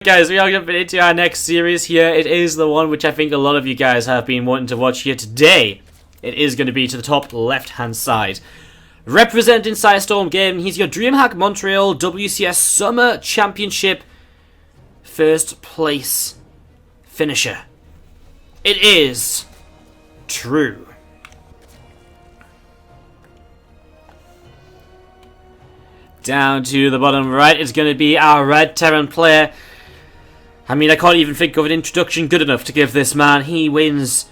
Guys, we are jumping into our next series here. It is the one which I think a lot of you guys have been wanting to watch here today. It is going to be to the top left-hand side. Representing Cyestorm Gaming, he's your DreamHack Montreal WCS Summer Championship first place finisher. It is True. Down to the bottom right is going to be our Red Terran player. I mean, I can't even think of an introduction good enough to give this man. He wins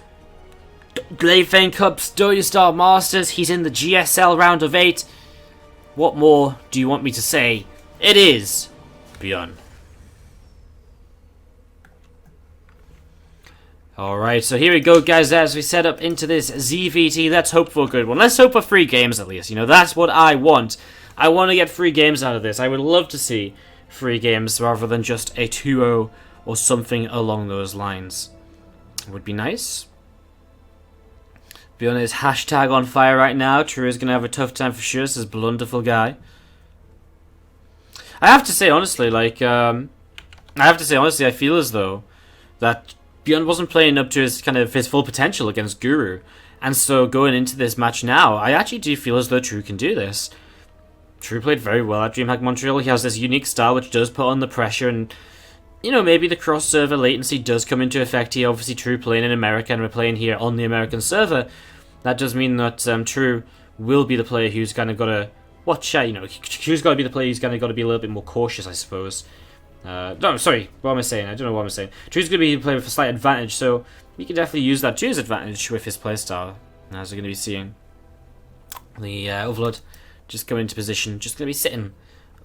Glayfane Cups, W Star Masters. He's in the GSL round of 8. What more do you want me to say? It is ByuN. Alright, so here we go, guys, as we set up into this ZVT. Let's hope for a good one. Let's hope for free games, at least. You know, that's what I want. I want to get free games out of this. I would love to see free games rather than just a 2-0 or something along those lines. It would be nice. ByuN is hashtag on fire right now. True is going to have a tough time for sure. This is a blunderful guy. I have to say, honestly, I feel as though that ByuN wasn't playing up to his full potential against Guru. And so going into this match now, I actually do feel as though True can do this. True played very well at DreamHack Montreal. He has this unique style which does put on the pressure, and you know, maybe the cross-server latency does come into effect here. Obviously, True playing in America, and we're playing here on the American server. That does mean that True will be the player who's kind of got to watch out. You know, True's got to be the player who's kind of got to be a little bit more cautious, I suppose. No, sorry, what am I saying? I don't know what I'm saying. True's going to be the player with a slight advantage, so we can definitely use that to his advantage with his playstyle. As we're going to be seeing the Overlord just come into position, just going to be sitting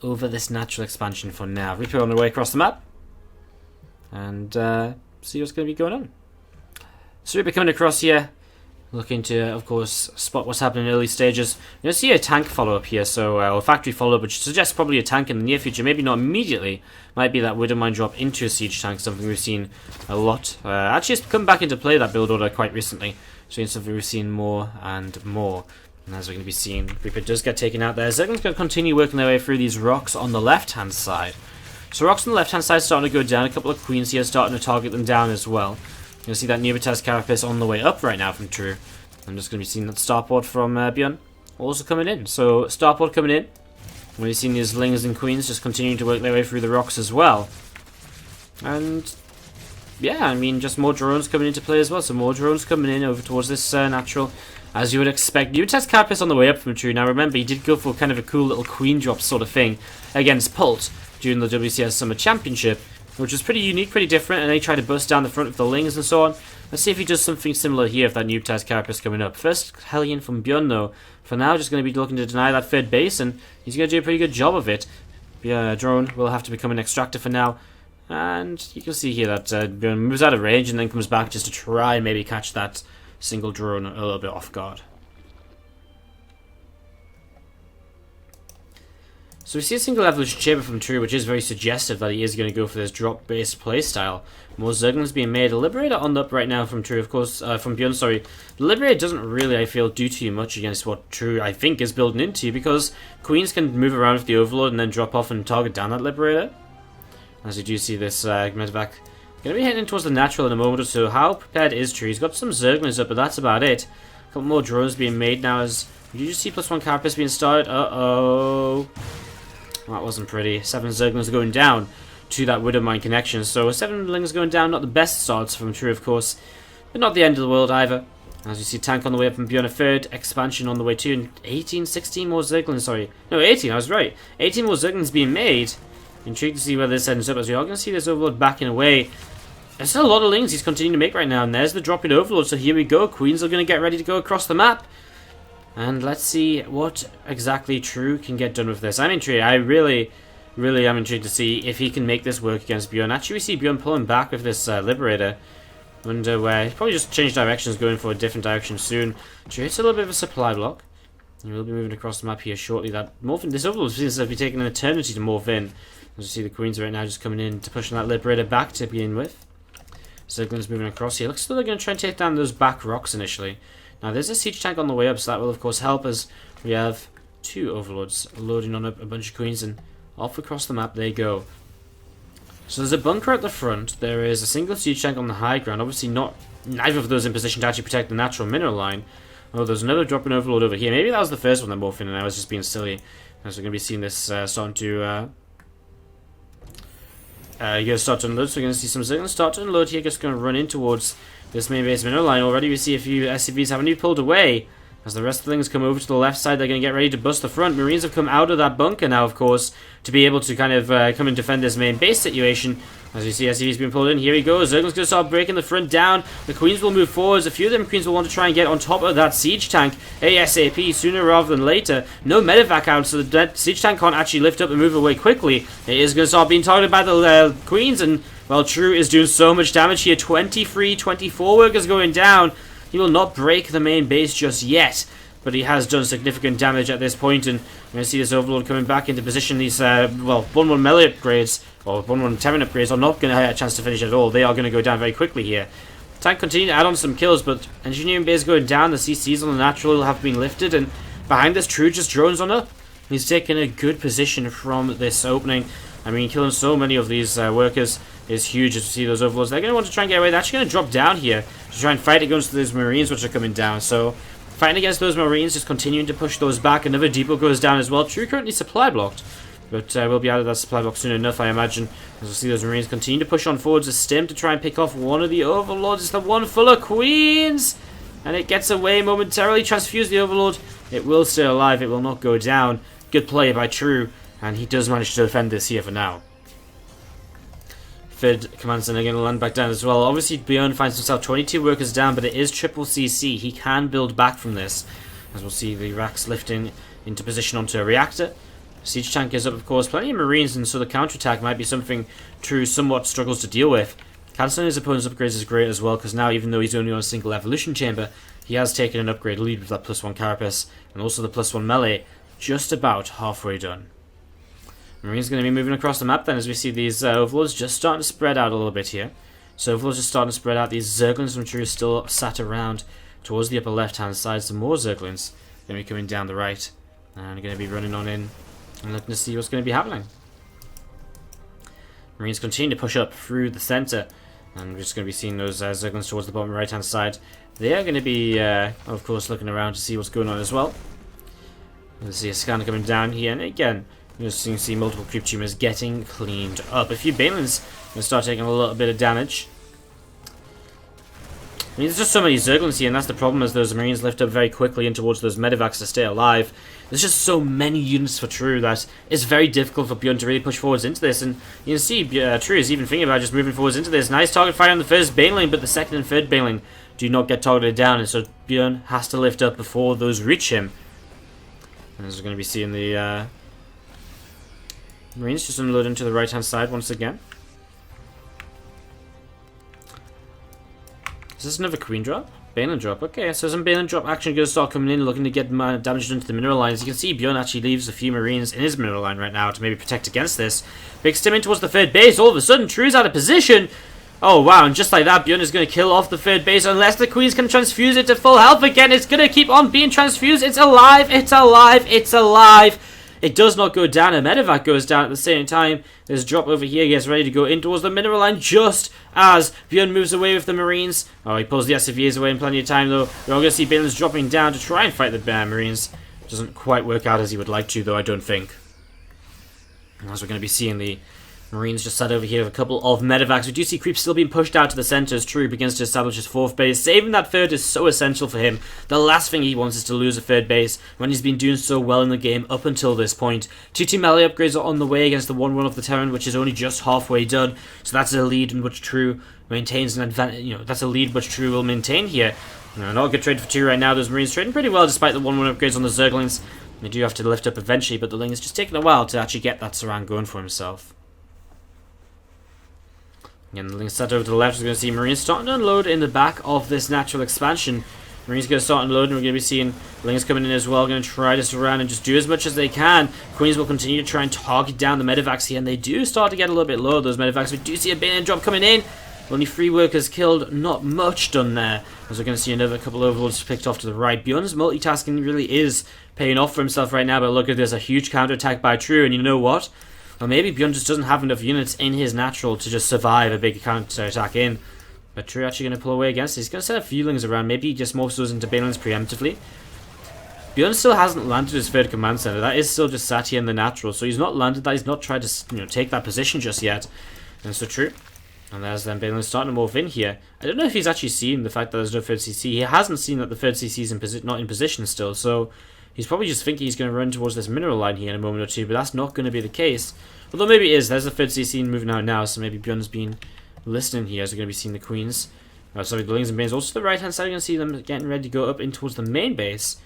over this natural expansion for now. We put on the way across the map and see what's going to be going on. So we'll be coming across here, looking to, of course, spot what's happening in early stages. You're going to see a tank follow-up here, so or factory follow-up, which suggests probably a tank in the near future, maybe not immediately. Might be that Widow Mine drop into a siege tank, something we've seen a lot. Actually, it's come back into play, that build order, quite recently. So it's something we've seen more and more. And as we're going to be seeing, Reaper does get taken out there. Zergling's going to continue working their way through these rocks on the left-hand side. So rocks on the left-hand side starting to go down. A couple of queens here starting to target them down as well. You'll see that Neobataz Carapace on the way up right now from True. I'm just going to be seeing that starport from ByuN also coming in. So starport coming in. When you're seeing these lings and queens just continuing to work their way through the rocks as well. And yeah, I mean, just more drones coming into play as well. So more drones coming in over towards this natural, as you would expect. Neobataz Carapace on the way up from True. Now remember, he did go for kind of a cool little queen drop sort of thing against Pult during the WCS Summer Championship, which was pretty unique, pretty different, and then he tried to bust down the front of the lings and so on. Let's see if he does something similar here with that Neobataz Carapace coming up. First Hellion from ByuN though, for now just going to be looking to deny that third base, and he's going to do a pretty good job of it. Yeah, drone will have to become an extractor for now, and you can see here that ByuN moves out of range and then comes back just to try and maybe catch that single drone a little bit off guard. So we see a single evolution chamber from True, which is very suggestive that he is going to go for this drop-based playstyle. More Zerglings being made. A Liberator on the up right now from True, of course, from ByuN, sorry. The Liberator doesn't really, I feel, do too much against what True, I think, is building into, because Queens can move around with the Overlord and then drop off and target down that Liberator. As you do see this Medevac going to be heading towards the natural in a moment or so. How prepared is True? He's got some Zerglings up, but that's about it. A couple more drones being made now as you just see +1 Carapace being started. Uh-oh. That wasn't pretty. 7 Zerglings going down to that Widow Mine connection. So 7 Lings going down, not the best starts from True, of course, but not the end of the world either. As you see, tank on the way up from ByuN, a third expansion on the way too, and 18, 16 more Zerglings, sorry. No, 18, I was right. 18 more Zerglings being made. Intrigued to see where this ends up, as we are going to see this Overlord backing away. There's still a lot of Lings he's continuing to make right now, and there's the drop in Overlord, so here we go. Queens are going to get ready to go across the map. And let's see what exactly True can get done with this. I'm intrigued. I really am intrigued to see if he can make this work against ByuN. Actually, we see ByuN pulling back with this Liberator. Wonder where. He'll probably just change directions, going for a different direction soon. True hits a little bit of a supply block. He will be moving across the map here shortly. That morphin. This Overlord seems to be taking an eternity to morph in. As you see, the Queens right now just coming in to pushing that Liberator back to begin with. Zergling's moving across here. Looks like they're going to try and take down those back rocks initially. Now there's a siege tank on the way up, so that will of course help us. We have 2 Overlords loading on up a bunch of Queens, and off across the map they go. So there's a bunker at the front. There is a single siege tank on the high ground. Obviously neither of those in position to actually protect the natural mineral line. Oh, there's another dropping overload over here. Maybe that was the first one that morphed in and I was just being silly. As we're going to be seeing this starting to... you're going to start to unload, so we're going to see some Zerglings start to unload here. Just going to run in towards this main base mineral line. Already we see a few SCVs haven't even pulled away. As the rest of the things come over to the left side, they're going to get ready to bust the front. Marines have come out of that bunker now, of course, to be able to kind of come and defend this main base situation. As you see, SCV's being pulled in. Here he goes. Zergling's going to start breaking the front down. The Queens will move forwards. A few of them Queens will want to try and get on top of that siege tank ASAP, sooner rather than later. No medevac out, so the siege tank can't actually lift up and move away quickly. It is going to start being targeted by the Queens, and, well, True is doing so much damage here. 23, 24 workers going down. He will not break the main base just yet, but he has done significant damage at this point, and we're going to see this Overlord coming back into position. These, well, 1-1 melee upgrades, or 1-1 Terran upgrades, are not going to have a chance to finish at all. They are going to go down very quickly here. Tank continue to add on some kills, but engineering base going down. The CCs on the natural have been lifted, and behind this, True just drones on up. He's taken a good position from this opening. I mean, killing so many of these workers is huge. As you see those Overlords, they're going to want to try and get away. They're actually going to drop down here to try and fight against those Marines which are coming down. So, fighting against those Marines, just continuing to push those back. Another depot goes down as well. True currently supply blocked, but we'll be out of that supply block soon enough, I imagine. As we'll see those Marines continue to push on forwards. A stim to try and pick off one of the Overlords. It's the one full of Queens, and it gets away momentarily. Transfuse the Overlord. It will stay alive. It will not go down. Good play by True, and he does manage to defend this here for now. Third command center going to land back down as well. Obviously, ByuN finds himself 22 workers down, but it is triple CC. He can build back from this. As we'll see the racks lifting into position onto a reactor. Siege tank is up, of course. Plenty of Marines, and so the counterattack might be something True somewhat struggles to deal with. Cancelling his opponent's upgrades is great as well, because now, even though he's only on a single evolution chamber, he has taken an upgrade lead with that +1 carapace, and also the +1 melee, just about halfway done. Marine's going to be moving across the map then, as we see these Overlords just starting to spread out a little bit here. So Overlords just starting to spread out. These Zerglings from True still sat around towards the upper left-hand side. Some more Zerglings going to be coming down the right, and going to be running on in and looking to see what's going to be happening. Marines continue to push up through the center, and we're just going to be seeing those Zerglings towards the bottom right-hand side. They are going to be, of course, looking around to see what's going on as well. Let's see a scanner coming down here, and again, you can see multiple creep tumors getting cleaned up. A few Balins going to start taking a little bit of damage. I mean, there's just so many Zerglings here, and that's the problem, as those Marines lift up very quickly in towards those medevacs to stay alive. There's just so many units for True that it's very difficult for ByuN to really push forwards into this, and you can see True is even thinking about just moving forwards into this. Nice target fire on the first Baneling, but the second and third Baneling do not get targeted down, and so ByuN has to lift up before those reach him. And as we're going to be seeing the Marines just unload into the right-hand side once again. Is this another Queen drop? Baneling drop. Okay, so some Baneling drop action going to start coming in, looking to get damage done to the mineral lines. You can see ByuN actually leaves a few Marines in his mineral line right now to maybe protect against this. Big stim in towards the third base. All of a sudden, True's out of position. Oh, wow, and just like that, ByuN is going to kill off the third base unless the Queens can transfuse it to full health again. It's going to keep on being transfused. It's alive. It's alive. It's alive. It does not go down. A medevac goes down at the same time. There's a drop over here. He gets ready to go in towards the mineral line just as ByuN moves away with the Marines. Oh, he pulls the SCVs away in plenty of time, though. We're all going to see Balins dropping down to try and fight the Marines. Doesn't quite work out as he would like to, though, I don't think. As we're going to be seeing the Marines just sat over here with a couple of medevacs. We do see creeps still being pushed out to the center as True begins to establish his fourth base. Saving that third is so essential for him. The last thing he wants is to lose a third base when he's been doing so well in the game up until this point. 2 melee upgrades are on the way against the 1-1 of the Terran, which is only just halfway done. So that's a lead in which True maintains an advantage. You know, that's a lead which True will maintain here. Not a good trade for True right now. Those Marines trading pretty well despite the 1-1 upgrades on the Zerglings. They do have to lift up eventually, but the Ling is just taking a while to actually get that surround going for himself. Again, the link set over to the left. We're going to see Marines starting to unload in the back of this natural expansion. Marines going to start unloading. We're going to be seeing Lings coming in as well. Going to try to surround and just do as much as they can. Queens will continue to try and target down the medevacs here, and they do start to get a little bit low, those medevacs. We do see a Baneling drop coming in. Only 3 workers killed. Not much done there. As we're going to see another couple of overlords picked off to the right. ByuN's multitasking really is paying off for himself right now, but look at this. A huge counterattack by True, and you know what? Or maybe ByuN just doesn't have enough units in his natural to just survive a big counter attack in. But True actually going to pull away against it. He's going to set up feelings around. Maybe he just morphs those into balance preemptively. ByuN still hasn't landed his third command center. That is still just sat here in the natural. So he's not landed that. He's not tried to take that position just yet. And so True. And there's then Balin starting to morph in here. I don't know if he's actually seen the fact that there's no third CC. He hasn't seen that the third CC is not in position still. So he's probably just thinking he's going to run towards this mineral line here in a moment or two. But that's not going to be the case. Although maybe it is. There's the third CC moving out now. So maybe ByuN's been listening here as we're going to be seeing the queens. Sorry, the Lings and Banes. Also to the right hand side, you're going to see them getting ready to go up in towards the main base.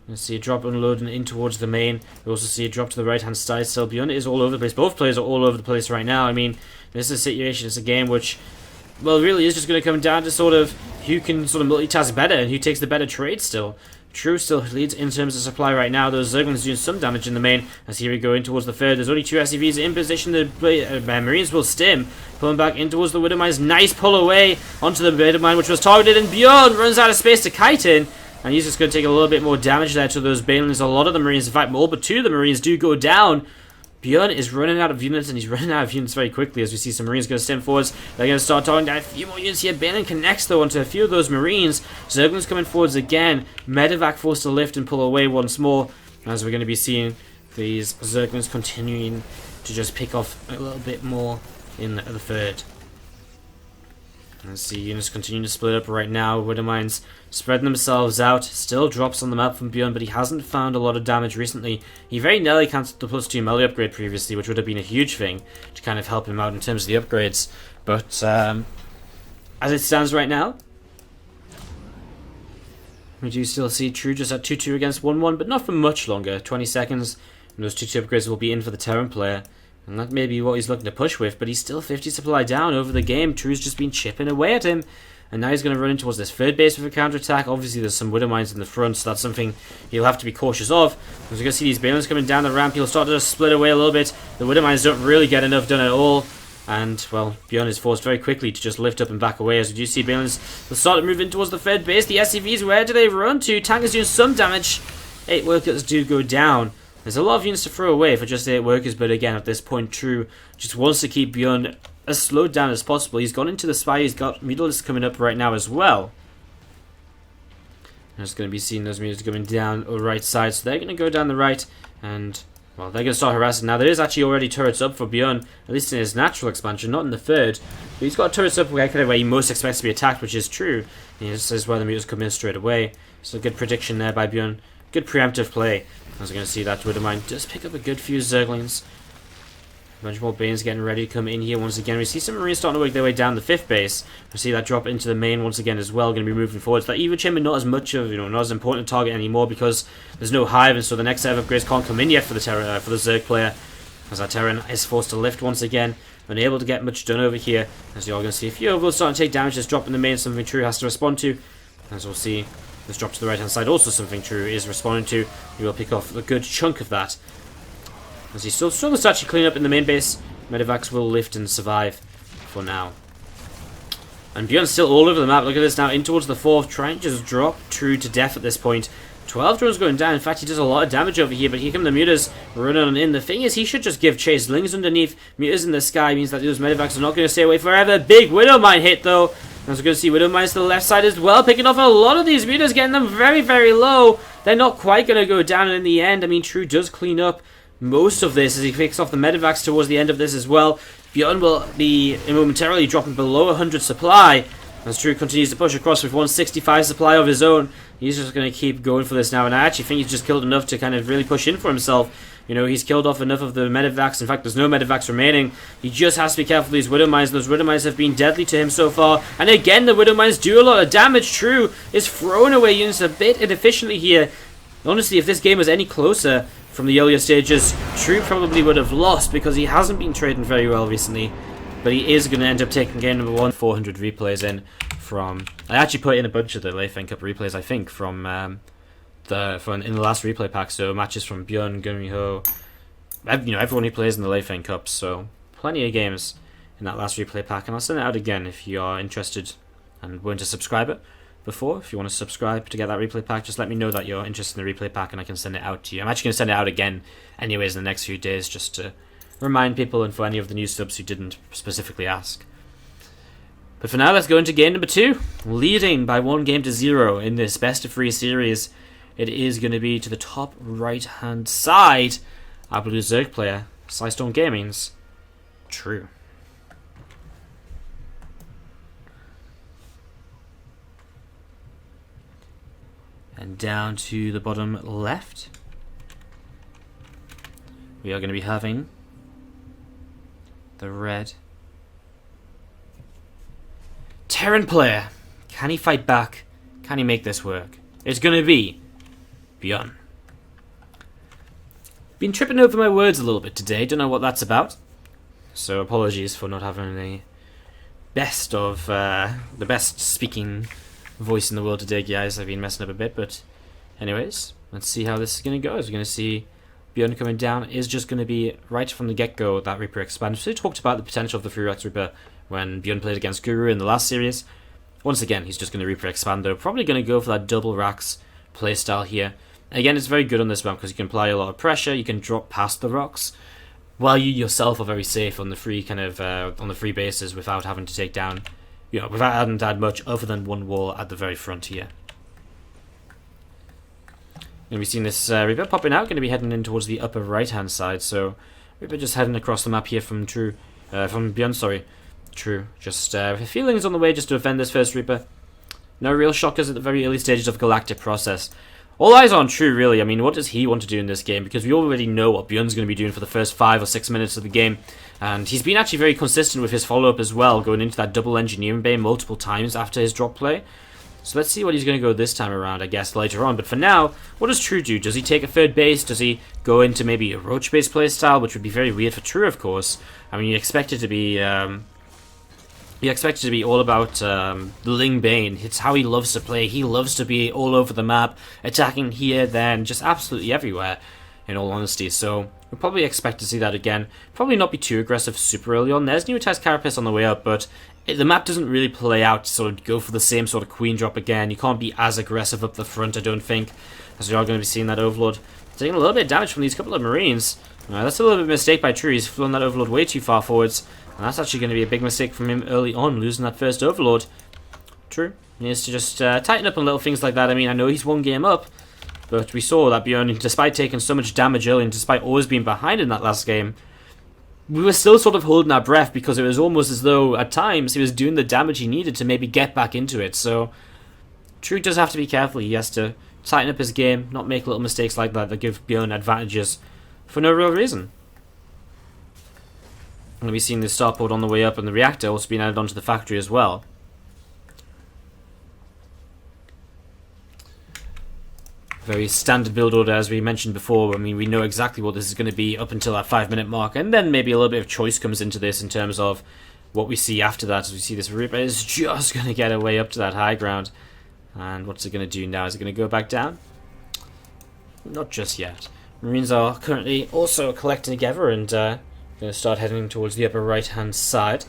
You see a drop unloading in towards the main. We also see a drop to the right hand side. So ByuN is all over the place. Both players are all over the place right now. I mean, this is a situation, it's a game which, well, really is just going to come down to sort of who can sort of multitask better and who takes the better trade still. True still leads in terms of supply right now. Those Zerglings doing some damage in the main. As here we go in towards the third. There's only 2 SCVs in position. The Marines will stim. Pulling back in towards the Widow Mines. Nice pull away onto the Widow Mine, which was targeted. And ByuN runs out of space to kite in. And he's just going to take a little bit more damage there to those Balins. A lot of the Marines, in fact, all but 2 of the Marines do go down. ByuN is running out of units, and he's running out of units very quickly as we see some Marines going to stem forwards. They're going to start targeting down a few more units here. Balin connects, though, onto a few of those Marines. Zerglings coming forwards again. Medevac forced to lift and pull away once more, as we're going to be seeing these Zerglings continuing to just pick off a little bit more in the third. Let's see, units continue to split up right now. Widow Mines spreading themselves out. Still drops on the map from ByuN, but he hasn't found a lot of damage recently. He very nearly cancelled the +2 melee upgrade previously, which would have been a huge thing to kind of help him out in terms of the upgrades. But as it stands right now, we do still see True just at 2-2 against 1-1, but not for much longer. 20 seconds, and those 2-2 upgrades will be in for the Terran player. And that may be what he's looking to push with, but he's still 50 supply down over the game. True's just been chipping away at him. And now he's going to run in towards this third base with a counterattack. Obviously, there's some Widow Mines in the front, so that's something he'll have to be cautious of. As we're going to see these Balins coming down the ramp, he'll start to just split away a little bit. The Widow Mines don't really get enough done at all. And, well, ByuN is forced very quickly to just lift up and back away. As we do see Balins will start to move in towards the third base. The SCVs, where do they run to? Tank is doing some damage. 8 workers do go down. There's a lot of units to throw away for just 8 workers, but again, at this point, True just wants to keep ByuN as slowed down as possible. He's gone into the spy, he's got mutalisks coming up right now as well. There's going to be seeing those mutalisks coming down the right side, so they're going to go down the right, and, well, they're going to start harassing. Now, there is actually already turrets up for ByuN, at least in his natural expansion, not in the third, but he's got turrets up where he most expects to be attacked, which is True. And this is where the mutalisks come in straight away. So, good prediction there by ByuN. Good preemptive play. As we're going to see that Widow Mine just pick up a good few Zerglings. A bunch more Banes getting ready to come in here once again. We see some Marines starting to work their way down the 5th base. We see that drop into the main once again as well. Going to be moving forward. So that Evo Chamber not as much of, not as important a target anymore because there's no hive, and so the next set of upgrades can't come in yet for the Zerg player. As that Terran is forced to lift once again. Unable to get much done over here. As you're going to see a few of those starting to take damage. This drop in the main, something True has to respond to. As we'll see. This drop to the right hand side, also something True is responding to. You will pick off a good chunk of that. As he still struggles to actually clean up in the main base, Medevacs will lift and survive for now. And ByuN's still all over the map. Look at this now, in towards the 4th, trying to just drop True to death at this point. 12 drones going down. In fact, he does a lot of damage over here, but here come the mutas running on in. The thing is, he should just give chase. Lings underneath, mutas in the sky means that those Medevacs are not going to stay away forever. Big Widow Mine hit, though. As we're going to see Widow Mines to the left side as well, picking off a lot of these mutas, getting them very, very low. They're not quite going to go down in the end. I mean, True does clean up most of this as he picks off the Medevacs towards the end of this as well. ByuN will be momentarily dropping below 100 supply. As True continues to push across with 165 supply of his own. He's just going to keep going for this now, and I actually think he's just killed enough to kind of really push in for himself. He's killed off enough of the Medevacs. In fact, there's no Medevacs remaining. He just has to be careful of these Widow Mines. Those Widow Mines have been deadly to him so far. And again, the Widow Mines do a lot of damage. True is throwing away units a bit inefficiently here. Honestly, if this game was any closer from the earlier stages, True probably would have lost because he hasn't been trading very well recently. But he is going to end up taking game number 1. 400 replays in from... I actually put in a bunch of the Leifeng Cup replays, I think, from in the last replay pack. So matches from ByuN, Gunriho, everyone who plays in the Leifeng Cup. So plenty of games in that last replay pack. And I'll send it out again if you are interested and willing to subscribe it. before. If you want to subscribe to get that replay pack, just let me know that you're interested in the replay pack and I can send it out to you. I'm actually going to send it out again anyways in the next few days, just to remind people and for any of the new subs who didn't specifically ask. But for now, let's go into game number 2. Leading by 1-0 in this best of 3 series. It is going to be to the top right hand side. Our blue Zerg player, Systone Gaming's True. And down to the bottom left, we are going to be having the red Terran player. Can he fight back? Can he make this work? It's going to be ByuN. Been tripping over my words a little bit today. Don't know what that's about. So apologies for not having the best speaking voice in the world today, guys. I've been messing up a bit, but anyways, let's see how this is going to go. As we're going to see ByuN coming down is just going to be right from the get-go that Reaper expand. So we talked about the potential of the 3-Rex Reaper when ByuN played against Guru in the last series. Once again, he's just going to Reaper expand though. Probably going to go for that double racks playstyle here. Again, it's very good on this map because you can apply a lot of pressure. You can drop past the rocks, while you yourself are very safe on the free on the free bases without having to take down, without having to add much other than one wall at the very front here. And we've seen this Reaper popping out, going to be heading in towards the upper right hand side. So Reaper just heading across the map here from ByuN, sorry. True. Just feelings on the way just to defend this first Reaper. No real shockers at the very early stages of Galactic process. All eyes on True, really. I mean, what does he want to do in this game? Because we already know what ByuN's going to be doing for the first 5 or 6 minutes of the game. And he's been actually very consistent with his follow-up as well, going into that double engineering bay multiple times after his drop play. So let's see what he's going to go this time around, I guess, later on. But for now, what does True do? Does he take a third base? Does he go into maybe a roach-based playstyle, which would be very weird for True, of course. I mean, you expect it to be all about the Ling Bane. It's how he loves to play. He loves to be all over the map, attacking here, then, just absolutely everywhere, in all honesty. So we'll probably expect to see that again. Probably not be too aggressive super early on. There's Neotized Carapace on the way up, but the map doesn't really play out to sort of go for the same sort of queen drop again. You can't be as aggressive up the front, I don't think, as we are going to be seeing that Overlord taking a little bit of damage from these couple of Marines. That's a little bit of a mistake by True. He's flown that Overlord way too far forwards. And that's actually going to be a big mistake from him early on, losing that first Overlord. True. He needs to just tighten up on little things like that. I mean, I know he's one game up, but we saw that ByuN, despite taking so much damage early and despite always being behind in that last game, we were still sort of holding our breath because it was almost as though, at times, he was doing the damage he needed to maybe get back into it. So, True does have to be careful. He has to tighten up his game, not make little mistakes like that give ByuN advantages for no real reason. And we've seen the starport on the way up and the reactor also being added onto the factory as well. Very standard build order, as we mentioned before. I mean, we know exactly what this is going to be up until that 5-minute mark, and then maybe a little bit of choice comes into this in terms of what we see after that. As we see this Reaper is just going to get away up to that high ground. And what's it going to do now? Is it going to go back down? Not just yet. Marines are currently also collecting together and going to start heading towards the upper right-hand side.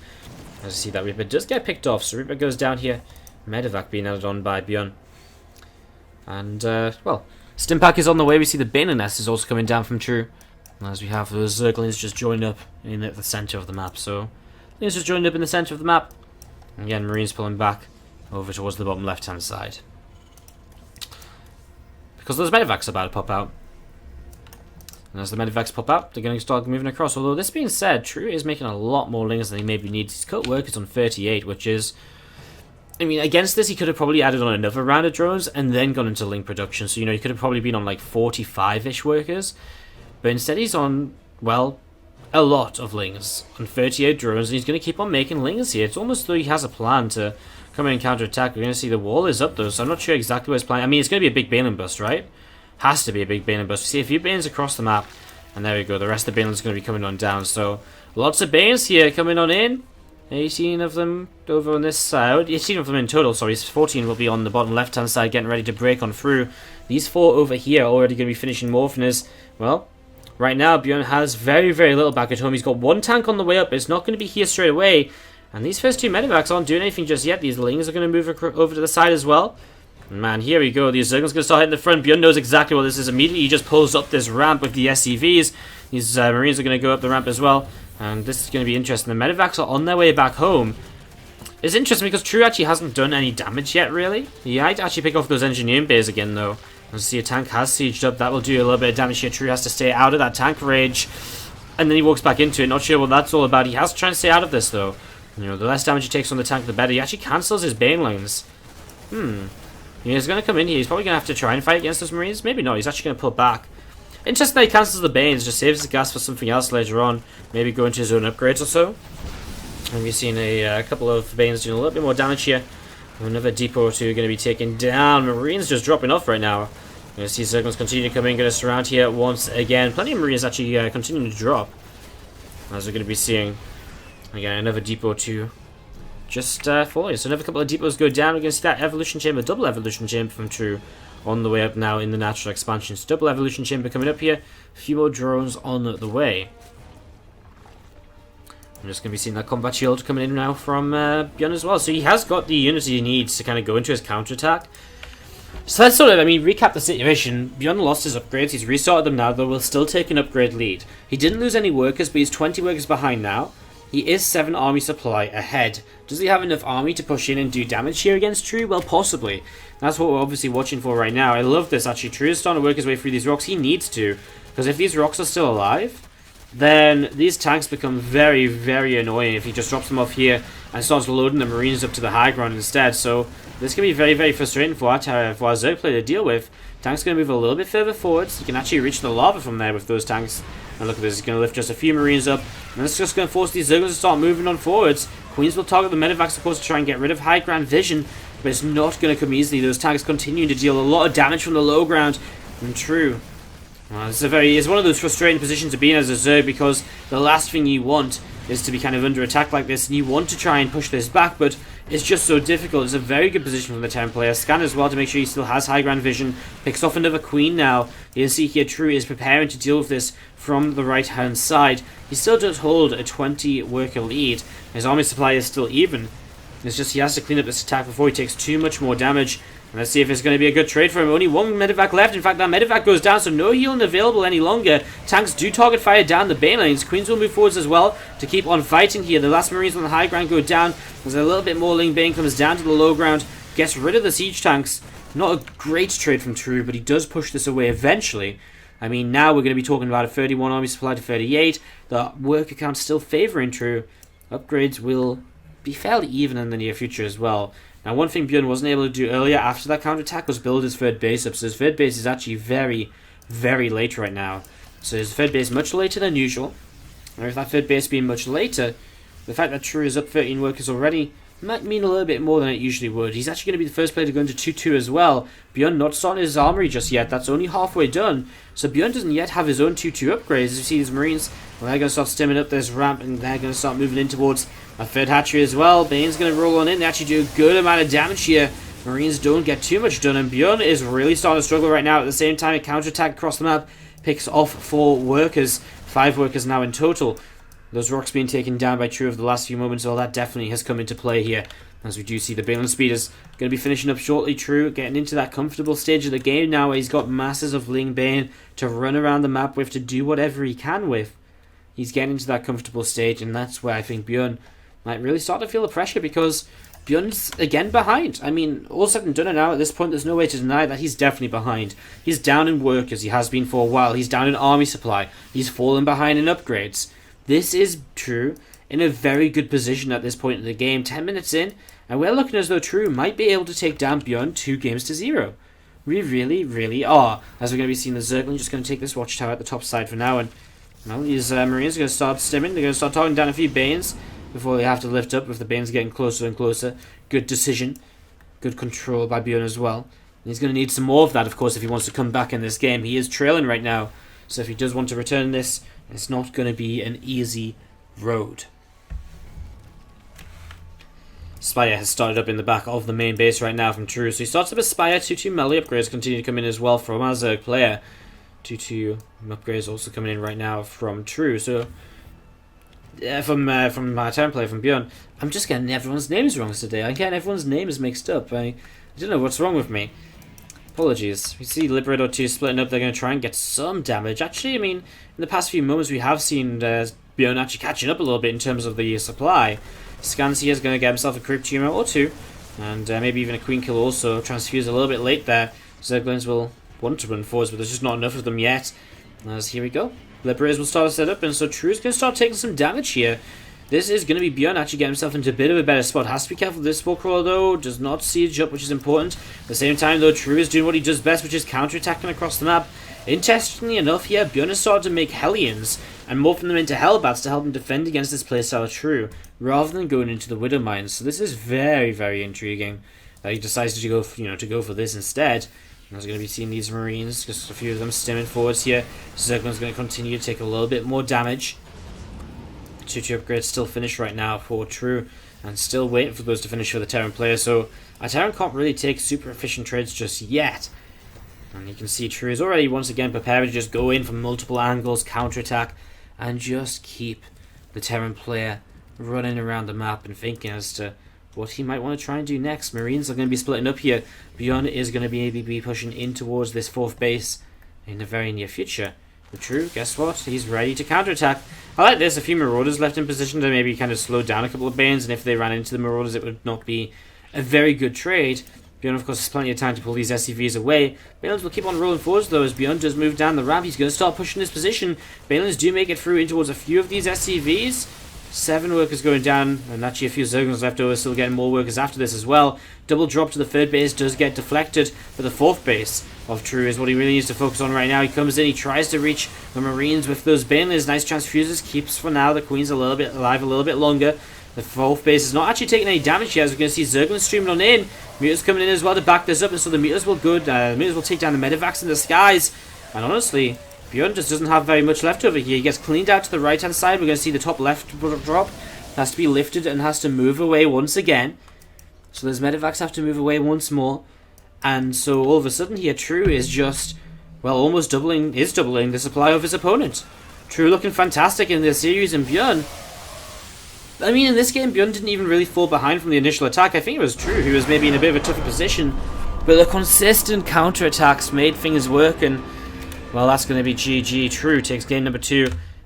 As you see, that Reaper does get picked off, so Reaper goes down here. Medevac being added on by ByuN. And, well, Stimpack is on the way. We see the Baneling Nest is also coming down from True. As we have those Zerglings just joined up in the center of the map. So, things just joined up in the center of the map. And again, Marines pulling back over towards the bottom left-hand side. Because those Medevacs are about to pop out. And as the Medevacs pop out, they're going to start moving across. Although, this being said, True is making a lot more Lings than he maybe needs. His cut work is on 38, which is... I mean, against this, he could have probably added on another round of drones and then gone into Ling production. So, he could have probably been on like 45-ish workers. But instead, he's on, well, a lot of Lings. On 38 drones, and he's going to keep on making Lings here. It's almost as though he has a plan to come in and counter-attack. We're going to see the wall is up, though, so I'm not sure exactly what his plan... I mean, it's going to be a big Baneling bust, right? Has to be a big Baneling bust. We see a few Banes across the map. And there we go. The rest of the Baneling is going to be coming on down. So, lots of Banes here coming on in. 18 of them over on this side. 18 of them in total, sorry. 14 will be on the bottom left-hand side, getting ready to break on through. These 4 over here are already going to be finishing Morphiners. Well, right now, ByuN has very, very little back at home. He's got 1 tank on the way up. It's not going to be here straight away. And these first two medevacs aren't doing anything just yet. These Lings are going to move over to the side as well. And man, here we go. The Zergling's going to start hitting the front. ByuN knows exactly what this is. Immediately, he just pulls up this ramp with the SCVs. These Marines are going to go up the ramp as well. And this is going to be interesting. The medevacs are on their way back home. It's interesting because True actually hasn't done any damage yet, really. He might actually pick off those engineering bays again, though. As see, a tank has sieged up. That will do a little bit of damage here. True has to stay out of that tank rage. And then he walks back into it. Not sure what that's all about. He has to try and stay out of this, though. You know, the less damage he takes on the tank, the better. He actually cancels his banelings. He's going to come in here. He's probably going to have to try and fight against those Marines. Maybe not. He's actually going to pull back. Interesting that he cancels the Banes. Just saves the gas for something else later on. Maybe go into his own upgrades or so. And we've seen a couple of Banes doing a little bit more damage here. Another depot or two going to be taken down. Marines just dropping off right now. You're going to see Zerglings continue to come in. Going to surround here once again. Plenty of Marines actually continuing to drop. As we're going to be seeing. Again, another depot or two just falling. So another couple of depots go down. We're going to see that evolution chamber, double evolution chamber from True on the way up now in the natural expansion. So double evolution chamber coming up here. A few more drones on the way. I'm just going to be seeing that combat shield coming in now from ByuN as well. So he has got the units he needs to kind of go into his counterattack. So let's sort of, recap the situation. ByuN lost his upgrades. He's restarted them now, though will still take an upgrade lead. He didn't lose any workers, but he's 20 workers behind now. He is 7 army supply ahead. Does he have enough army to push in and do damage here against True? Well, possibly. That's what we're obviously watching for right now. I love this, actually. True is starting to work his way through these rocks. He needs to. Because if these rocks are still alive, then these tanks become very, very annoying if he just drops them off here and starts loading the Marines up to the high ground instead. So this can be very, very frustrating for our Zerg player to deal with. Tank's going to move a little bit further forwards. You can actually reach the lava from there with those tanks. And look at this, he's going to lift just a few Marines up. And that's just going to force these Zerglings to start moving on forwards. Queens will target the medevacs, of course, to try and get rid of high ground vision. But it's not going to come easily. Those tanks continue to deal a lot of damage from the low ground. And True. It's one of those frustrating positions to be in as a Zerg, because the last thing you want is to be kind of under attack like this, and you want to try and push this back, but it's just so difficult. It's a very good position from the 10 player. Scan as well to make sure he still has high ground vision. Picks off another Queen now. You can see here True is preparing to deal with this from the right hand side. He still does hold a 20 worker lead. His army supply is still even. It's just he has to clean up this attack before he takes too much more damage. And let's see if it's going to be a good trade for him. Only one medevac left. In fact, that medevac goes down, so no healing available any longer. Tanks do target fire down the bane lanes. Queens will move forwards as well to keep on fighting here. The last Marines on the high ground go down. There's a little bit more Ling Bane comes down to the low ground. Gets rid of the siege tanks. Not a great trade from True, but he does push this away eventually. Now we're going to be talking about a 31 army supply to 38. The worker count still favouring True. Upgrades will be fairly even in the near future as well. Now, one thing ByuN wasn't able to do earlier after that counterattack was build his third base up. So his third base is actually very, very late right now. So his third base is much later than usual. And with that third base being much later, the fact that True is up 13 workers already might mean a little bit more than it usually would. He's actually going to be the first player to go into 2-2 as well. ByuN not starting his armory just yet. That's only halfway done. So ByuN doesn't yet have his own 2-2 upgrades. As you see these Marines, well, they're going to start stemming up this ramp, and they're going to start moving in towards a third hatchery as well. Bane's going to roll on in. They actually do a good amount of damage here. Marines don't get too much done, and ByuN is really starting to struggle right now. At the same time, a counterattack across the map picks off 4 workers. 5 workers now in total. Those rocks being taken down by True over the last few moments, well, that definitely has come into play here. As we do see the Balin Speeders going to be finishing up shortly. True getting into that comfortable stage of the game now where he's got masses of Ling Bane to run around the map with, to do whatever he can with. He's getting into that comfortable stage, and that's where I think ByuN might really start to feel the pressure, because ByuN's again behind. All said and done now, at this point there's no way to deny that he's definitely behind. He's down in workers, he has been for a while. He's down in army supply. He's fallen behind in upgrades. This is True in a very good position at this point in the game. 10 minutes in, and we're looking as though True might be able to take down ByuN 2-0. We really, really are. As we're going to be seeing the Zergling just going to take this watchtower at the top side for now, and well, these Marines are going to start stimming. They're going to start talking down a few Banes before they have to lift up, with the Banes getting closer and closer. Good decision. Good control by ByuN as well. And he's going to need some more of that, of course, if he wants to come back in this game. He is trailing right now, so if he does want to return this, it's not going to be an easy road. Spire has started up in the back of the main base right now from True. So he starts up a Spire. 2-2 melee upgrades continue to come in as well from our Zerg player. 2-2 upgrades also coming in right now from True. So from my Terran player, from ByuN. I'm just getting everyone's names wrong today. I'm getting everyone's names mixed up. I don't know what's wrong with me. Apologies. We see Liberator 2 splitting up. They're going to try and get some damage. Actually, I mean, in the past few moments we have seen ByuN actually catching up a little bit in terms of the supply. Scans here is going to get himself a Crypt Tumor or two, and maybe even a Queen Kill also. Transfuse a little bit late there. Zerglings will want to run forwards, but there's just not enough of them yet. As here we go. Liberators will start to set up, and so True's going to start taking some damage here. This is going to be ByuN actually getting himself into a bit of a better spot. Has to be careful with this Spore Crawler though. Does not siege up, which is important. At the same time though, True is doing what he does best, which is counter-attacking across the map. Interestingly enough here, ByuN has started to make Hellions and morphing them into Hellbats to help him defend against this playstyle of True, rather than going into the Widow Mines. So this is very, very intriguing that he decides to go, to go for this instead. And we're going to be seeing these Marines, just a few of them stimming forwards here. Zergling's going to continue to take a little bit more damage. 2-2 upgrades still finished right now for True, and still waiting for those to finish for the Terran player. So a Terran can't really take super efficient trades just yet. And you can see True is already once again prepared to just go in from multiple angles, counterattack, and just keep the Terran player running around the map and thinking as to what he might want to try and do next. Marines are going to be splitting up here. ByuN is going to be pushing in towards this 4th base in the very near future. But True, guess what? He's ready to counterattack. I like this. A few Marauders left in position to maybe kind of slow down a couple of Banes, and if they ran into the Marauders, it would not be a very good trade. ByuN, of course, has plenty of time to pull these SCVs away. Balins will keep on rolling forwards, though, as ByuN does move down the ramp. He's going to start pushing his position. Balins do make it through in towards a few of these SCVs. 7 workers going down, and actually a few Zerglings left over, still getting more workers after this as well. Double drop to the 3rd base does get deflected, but the 4th base of True is what he really needs to focus on right now. He comes in, he tries to reach the Marines with those Banelings. Nice transfuses, keeps for now the Queen's a little bit alive a little bit longer. The 4th base is not actually taking any damage yet, as we're going to see Zerglings streaming on in. Muters coming in as well to back this up, and so the Muters will take down the Medivacs in the skies. And honestly, ByuN just doesn't have very much left over here. He gets cleaned out to the right hand side. We're going to see the top left drop has to be lifted and has to move away once again. So those Medivacs have to move away once more. And so all of a sudden here, True is just, well, almost doubling the supply of his opponent. True looking fantastic in this series, and ByuN, I mean, in this game, ByuN didn't even really fall behind from the initial attack. I think it was True who was maybe in a bit of a tougher position, but the consistent counterattacks made things work, and well, that's going to be GG. True takes game number 2